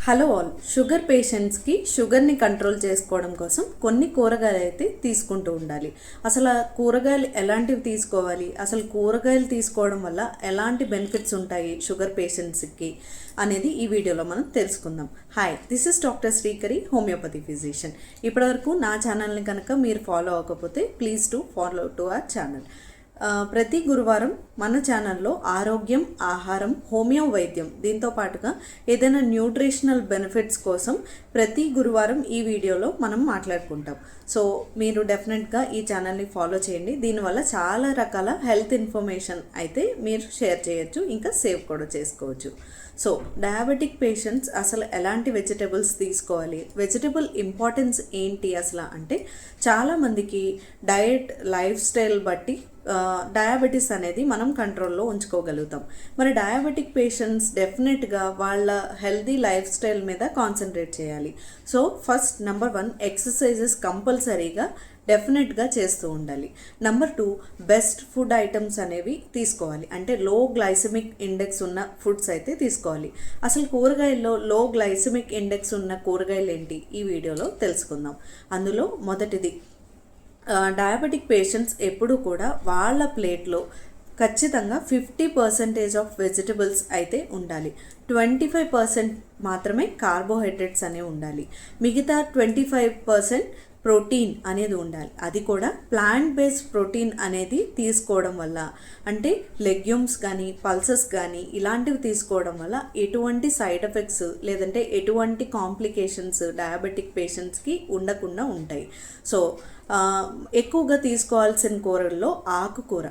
Hello all. Sugar పేషెంట్స్కి షుగర్ని control చేసుకోవడం కోసం కొన్ని కూరగాయలు అయితే తీసుకుంటూ ఉండాలి. అసలు ఆ కూరగాయలు ఎలాంటివి తీసుకోవాలి, అసలు కూరగాయలు తీసుకోవడం వల్ల ఎలాంటి బెనిఫిట్స్ ఉంటాయి షుగర్ పేషెంట్స్కి అనేది ఈ వీడియోలో మనం తెలుసుకుందాం. Hi, this is doctor Srikari, homeopathy physician. ఇప్పటివరకు నా ఛానల్ని కనుక మీరు ఫాలో అవ్వకపోతే please to follow to our channel. ప్రతి గురువారం మన ఛానల్లో ఆరోగ్యం, ఆహారం, హోమియో వైద్యం, దీంతో పాటుగా ఏదైనా న్యూట్రిషనల్ బెనిఫిట్స్ కోసం ప్రతి గురువారం ఈ వీడియోలో మనం మాట్లాడుకుంటాం. సో మీరు డెఫినెట్గా ఈ ఛానల్ని ఫాలో చేయండి. దీనివల్ల చాలా రకాల హెల్త్ ఇన్ఫర్మేషన్ అయితే మీరు షేర్ చేయొచ్చు, ఇంకా సేవ్ కూడా చేసుకోవచ్చు. సో డయాబెటిక్ పేషెంట్స్ అసలు ఎలాంటి వెజిటబుల్స్ తీసుకోవాలి, వెజిటబుల్ ఇంపార్టెన్స్ ఏంటి అసలు అంటే, చాలామందికి డయట్, లైఫ్ స్టైల్ బట్టి డయాబెటీస్ అనేది మనం కంట్రోల్లో ఉంచుకోగలుగుతాం. మరి డయాబెటిక్ పేషెంట్స్ డెఫినెట్గా వాళ్ళ హెల్తీ లైఫ్ స్టైల్ మీద కాన్సన్ట్రేట్ చేయాలి. సో ఫస్ట్ నెంబర్ 1, ఎక్సర్సైజెస్ కంపల్సరీగా డెఫినెట్గా చేస్తూ ఉండాలి. నెంబర్ 2, బెస్ట్ ఫుడ్ ఐటమ్స్ అనేవి తీసుకోవాలి. అంటే లో గ్లైసెమిక్ ఇండెక్స్ ఉన్న ఫుడ్స్ అయితే తీసుకోవాలి. అసలు కూరగాయల్లో లో గ్లైసెమిక్ ఇండెక్స్ ఉన్న కూరగాయలు ఏంటి ఈ వీడియోలో తెలుసుకుందాం. అందులో మొదటిది, డయాబెటిక్ పేషెంట్స్ ఎప్పుడు కూడా వాళ్ళ ప్లేట్లో ఖచ్చితంగా 50% ఆఫ్ వెజిటబుల్స్ అయితే ఉండాలి. 25% మాత్రమే కార్బోహైడ్రేట్స్ అనేవి ఉండాలి. మిగతా 25% ప్రోటీన్ అనేది ఉండాలి. అది కూడా ప్లాంట్ బేస్డ్ ప్రోటీన్ అనేది తీసుకోవడం వల్ల, అంటే లెగ్యూమ్స్ కానీ పల్సెస్ కానీ ఇలాంటివి తీసుకోవడం వల్ల ఎటువంటి సైడ్ ఎఫెక్ట్స్ లేదంటే ఎటువంటి కాంప్లికేషన్స్ డయాబెటిక్ పేషెంట్స్కి ఉండకుండా ఉంటాయి. సో ఎక్కువగా తీసుకోవాల్సిన కూరల్లో ఆకుకూర,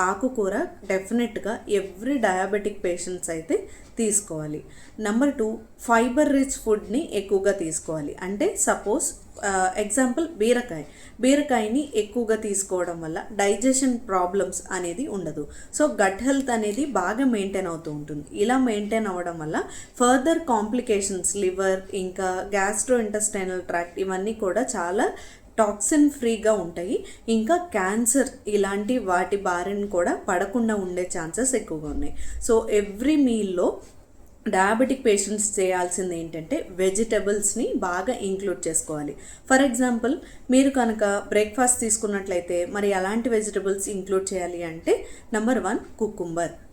ఆకుకూర డెఫినెట్గా ఎవ్రీ డయాబెటిక్ పేషెంట్స్ అయితే తీసుకోవాలి. నెంబర్ 2, ఫైబర్ రిచ్ ఫుడ్ని ఎక్కువగా తీసుకోవాలి. అంటే సపోజ్ ఎగ్జాంపుల్ బీరకాయని ఎక్కువగా తీసుకోవడం వల్ల డైజెషన్ ప్రాబ్లమ్స్ అనేది ఉండదు. సో గట్ హెల్త్ అనేది బాగా మెయింటైన్ అవుతూ ఉంటుంది. ఇలా మెయింటైన్ అవ్వడం వల్ల ఫర్దర్ కాంప్లికేషన్స్, లివర్, ఇంకా గ్యాస్ట్రో ఇంటెస్టైనల్ ట్రాక్ట్, ఇవన్నీ కూడా చాలా టాక్సిన్ ఫ్రీగా ఉంటాయి. ఇంకా క్యాన్సర్ ఇలాంటి వాటి బారిన కూడా పడకుండా ఉండే ఛాన్సెస్ ఎక్కువగా ఉన్నాయి. సో ఎవ్రీ మీల్లో డయాబెటిక్ పేషెంట్స్ చేయాల్సింది ఏంటంటే వెజిటబుల్స్ని బాగా ఇంక్లూడ్ చేసుకోవాలి. ఫర్ ఎగ్జాంపుల్, మీరు కనుక బ్రేక్ఫాస్ట్ తీసుకున్నట్లయితే మరి ఎలాంటి వెజిటబుల్స్ ఇంక్లూడ్ చేయాలి అంటే, నెంబర్ 1,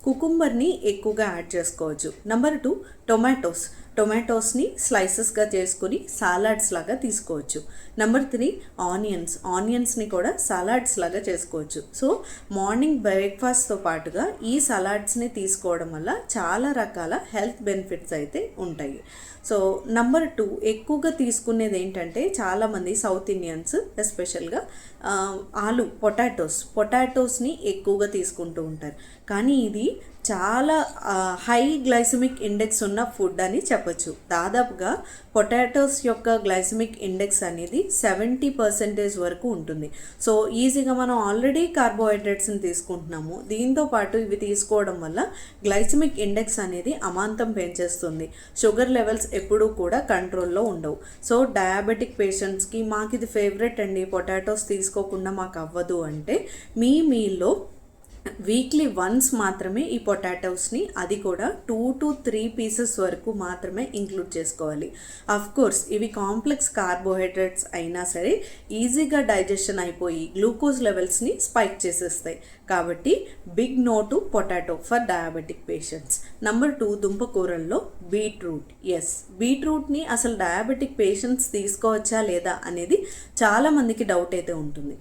కుకుంబర్ని ఎక్కువగా యాడ్ చేసుకోవచ్చు. నెంబర్ 2, టొమాటోస్ని స్లైసెస్గా చేసుకుని సాలాడ్స్ లాగా తీసుకోవచ్చు. నెంబర్ 3, ఆనియన్స్ని కూడా సాలాడ్స్ లాగా చేసుకోవచ్చు. సో మార్నింగ్ బ్రేక్ఫాస్ట్తో పాటుగా ఈ సలాడ్స్ని తీసుకోవడం వల్ల చాలా రకాల హెల్త్ బెనిఫిట్స్ అయితే ఉంటాయి. సో నెంబర్ 2, ఎక్కువగా తీసుకునేది ఏంటంటే, చాలామంది సౌత్ ఇండియన్స్ ఎస్పెషల్గా పొటాటోస్ని ఎక్కువగా తీసుకుంటూ ఉంటారు. కానీ ఇది చాలా హై గ్లైసెమిక్ ఇండెక్స్ ఉన్న ఫుడ్ అని చెప్పచ్చు. దాదాపుగా పొటాటోస్ యొక్క గ్లైసెమిక్ ఇండెక్స్ అనేది 70% వరకు ఉంటుంది. సో ఈజీగా మనం ఆల్రెడీ కార్బోహైడ్రేట్స్ని తీసుకుంటున్నాము, దీంతో పాటు ఇవి తీసుకోవడం వల్ల గ్లైసెమిక్ ఇండెక్స్ అనేది అమాంతం పెంచేస్తుంది. షుగర్ లెవెల్స్ ఎప్పుడూ కూడా కంట్రోల్లో ఉండవు. సో డయాబెటిక్ పేషెంట్స్కి మాకు ఇది ఫేవరెట్ అండి, పొటాటోస్ తీసుకోకుండా మాకు అవ్వదు అంటే, మీ మీల్లో వీక్లీ వన్స్ మాత్రమే ఈ పొటాటోస్ని, అది కూడా 2 to 3 పీసెస్ వరకు మాత్రమే ఇంక్లూడ్ చేసుకోవాలి. కోర్స్ ఇవి కాంప్లెక్స్ కార్బోహైడ్రేట్స్ అయినా సరే ఈజీగా డైజెషన్ అయిపోయి గ్లూకోజ్ లెవెల్స్ని స్పైక్ చేసేస్తాయి. కాబట్టి big no to potato for diabetic patients. Number 2, దుంపకూరల్లో బీట్రూట్ని అసలు డయాబెటిక్ పేషెంట్స్ తీసుకోవచ్చా లేదా అనేది చాలామందికి డౌట్ అయితే ఉంటుంది.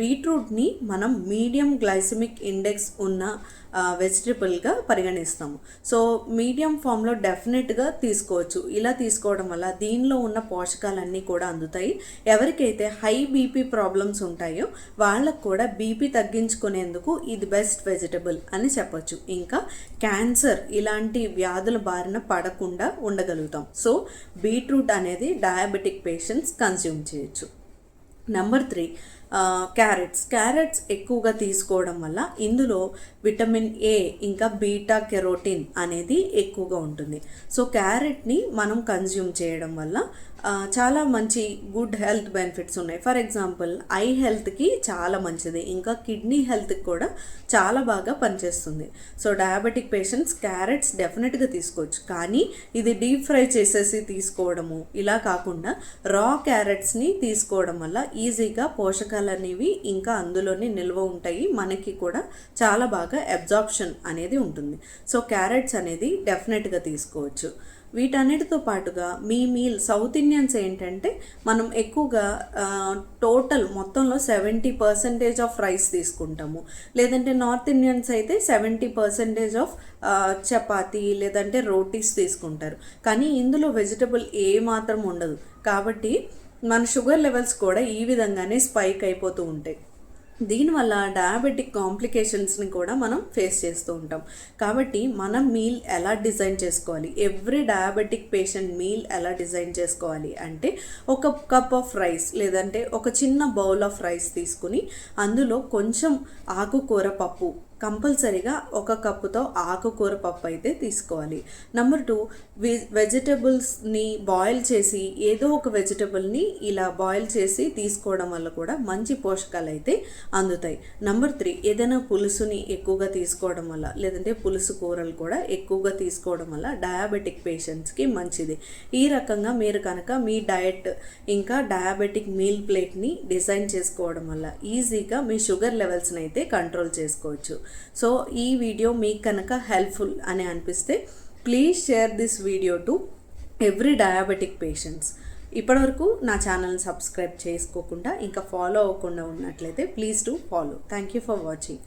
బీట్రూట్ని మనం మీడియం గ్లైసెమిక్ ఇండెక్స్ ఉన్న వెజిటబుల్గా పరిగణిస్తాము. సో మీడియం ఫామ్లో డెఫినెట్గా తీసుకోవచ్చు. ఇలా తీసుకోవడం వల్ల దీనిలో ఉన్న పోషకాలన్నీ కూడా అందుతాయి. ఎవరికైతే హై బీపీ ప్రాబ్లమ్స్ ఉంటాయో వాళ్ళకు కూడా బీపీ తగ్గించుకునేందుకు ఇది బెస్ట్ వెజిటబుల్ అని చెప్పొచ్చు. ఇంకా క్యాన్సర్ ఇలాంటి వ్యాధుల బారిన పడకుండా ఉండగలుగుతాం. సో బీట్రూట్ అనేది డయాబెటిక్ పేషెంట్స్ కన్స్యూమ్ చేయొచ్చు. నెంబర్ 3, క్యారెట్స్ ఎక్కువగా తీసుకోవడం వల్ల ఇందులో విటమిన్ ఏ ఇంకా బీటా కెరోటిన్ అనేది ఎక్కువగా ఉంటుంది. సో క్యారెట్ని మనం కన్జ్యూమ్ చేయడం వల్ల చాలా మంచి గుడ్ హెల్త్ బెనిఫిట్స్ ఉన్నాయి. ఫర్ ఎగ్జాంపుల్ ఐ హెల్త్కి చాలా మంచిది, ఇంకా కిడ్నీ హెల్త్కి కూడా చాలా బాగా పనిచేస్తుంది. సో డయాబెటిక్ పేషెంట్స్ క్యారెట్స్ డెఫినెట్గా తీసుకోవచ్చు, కానీ ఇది డీప్ ఫ్రై చేసేసి తీసుకోవడము ఇలా కాకుండా రా క్యారెట్స్ని తీసుకోవడం వల్ల ఈజీగా పోషకాలు అనేవి ఇంకా అందులోనే నిల్వ ఉంటాయి, మనకి కూడా చాలా బాగా అబ్జార్ప్షన్ అనేది ఉంటుంది. సో క్యారెట్స్ అనేది డెఫినెట్గా తీసుకోవచ్చు. వీటన్నిటితో పాటుగా మీ మీల్ సౌత్ ఇండియన్స్ ఏంటంటే మనం ఎక్కువగా టోటల్ మొత్తంలో 70% ఆఫ్ రైస్ తీసుకుంటాము, లేదంటే నార్త్ ఇండియన్స్ అయితే 70% ఆఫ్ చపాతీ లేదంటే రోటీస్ తీసుకుంటారు. కానీ ఇందులో వెజిటబుల్ ఏ మాత్రం ఉండదు, కాబట్టి మన షుగర్ లెవెల్స్ కూడా ఈ విధంగానే స్పైక్ అయిపోతూ ఉంటాయి. దీనివల్ల డయాబెటిక్ కాంప్లికేషన్స్ని కూడా మనం ఫేస్ చేస్తూ ఉంటాం. కాబట్టి మనం మీల్ ఎలా డిజైన్ చేసుకోవాలి, ఎవ్రీ డయాబెటిక్ పేషెంట్ మీల్ ఎలా డిజైన్ చేసుకోవాలి అంటే ఒక కప్ ఆఫ్ రైస్ లేదంటే ఒక చిన్న బౌల్ ఆఫ్ రైస్ తీసుకుని అందులో కొంచెం ఆకుకూర పప్పు, కంపల్సరీగా ఒక కప్పుతో ఆకుకూర పప్పు అయితే తీసుకోవాలి. నెంబర్ 2, వెజిటబుల్స్ని బాయిల్ చేసి ఏదో ఒక వెజిటబుల్ని ఇలా బాయిల్ చేసి తీసుకోవడం వల్ల కూడా మంచి పోషకాలు అయితే అందుతాయి. నెంబర్ 3, ఏదైనా పులుసుని ఎక్కువగా తీసుకోవడం వల్ల లేదంటే పులుసు కూరలు కూడా ఎక్కువగా తీసుకోవడం వల్ల డయాబెటిక్ పేషెంట్స్కి మంచిది. ఈ రకంగా మీరు కనుక మీ డయట్ ఇంకా డయాబెటిక్ మీల్ ప్లేట్ని డిజైన్ చేసుకోవడం వల్ల ఈజీగా మీ షుగర్ లెవెల్స్ని అయితే కంట్రోల్ చేసుకోవచ్చు. సో ఈ వీడియో మీకు కనుక హెల్ప్ఫుల్ అని అనిపిస్తే please share this video to every diabetic patients. ఇప్పటివరకు నా ఛానల్ని సబ్స్క్రైబ్ చేసుకోకుండా ఇంకా ఫాలో అవ్వకుండా ఉన్నట్లయితే please to follow. Thank you for watching.